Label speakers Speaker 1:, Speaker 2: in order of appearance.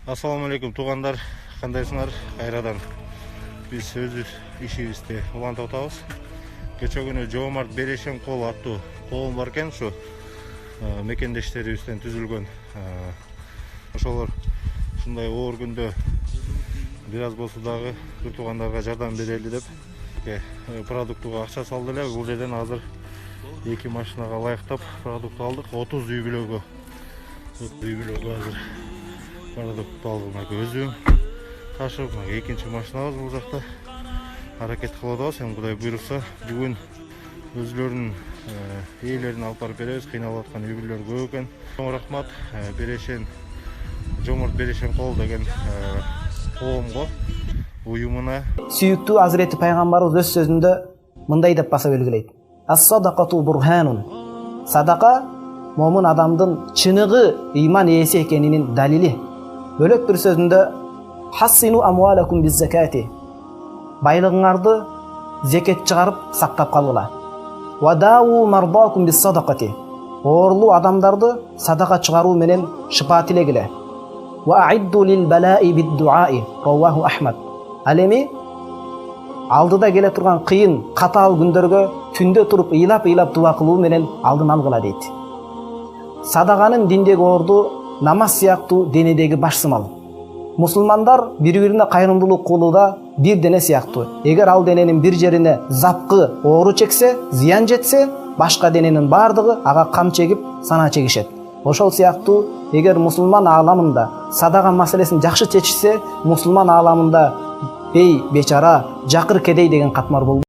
Speaker 1: Assalamu alaikum туғандар, қандайсыңар? Қайрадан біз өз ишибизде улантып атабыз. Кече күнү Жомарт Берешен кол аттуу коом бар экен, ушу мекендештерибизден түзүлгөн. Ошолор ушундай оор күндө бир аз болсо дагы бир туугандарга жардам берели деп продуктуга акча салды эле. Бул жерден азыр 2 машинага ылайыктап продукт алдык. 30 үй бүлөгө азыр продукт алдык. Өзүм ташып, экинчи машинабыз бул жакта аракет кылып атабыз. Эми Кудай буйрукса, бүгүн өзлөрүнүн ээлерин алып барып беребиз. Кыйналып аткан үй бүлөлөр көп экен. Чоң рахмат Жомарт Берешен кол деген коомго, уюмуна.
Speaker 2: Сүйүктүү Азирети пайгамбарыбыз өз сөзүндө мындай деп баса белгилейт: Ас-садакату бурханун. Садака момун адамдын чыныгы ыйман ээси экенинин далили. Бөлөк бир сөзүндө хассину амвалакум биз-закати. Байлыгыңарды зекет чыгарып сактап калгыла. Вадау мардакум бис-садакати.Оорлуу адамдарды садака чыгаруу менен шыпа тилегиле. Ва аидду лил балаи бид-дуаи. Раваху Ахмад. Ал эми алдыда келе турган кыйын, катаал күндөргө түндө туруп ыйлап дуа кылуу менен алдын алгыла дейт. Садаканын диндеги орду намаз сыяктуу денедеги баш сымал. Мусулмандар бири-бирине кайрымдуулук кылууда бир дене сыяктуу. Эгер ал дененин бир жерине запкы, оору чексе, зыян жетсе, башка дененин бардыгы ага кам чегип, сана чегишет. Ошол сыяктуу эгер мусулман ааламында садака маселесин жакшы чечишсе, мусулман ааламында бей, бечара, жакыр кедей деген катмар болду.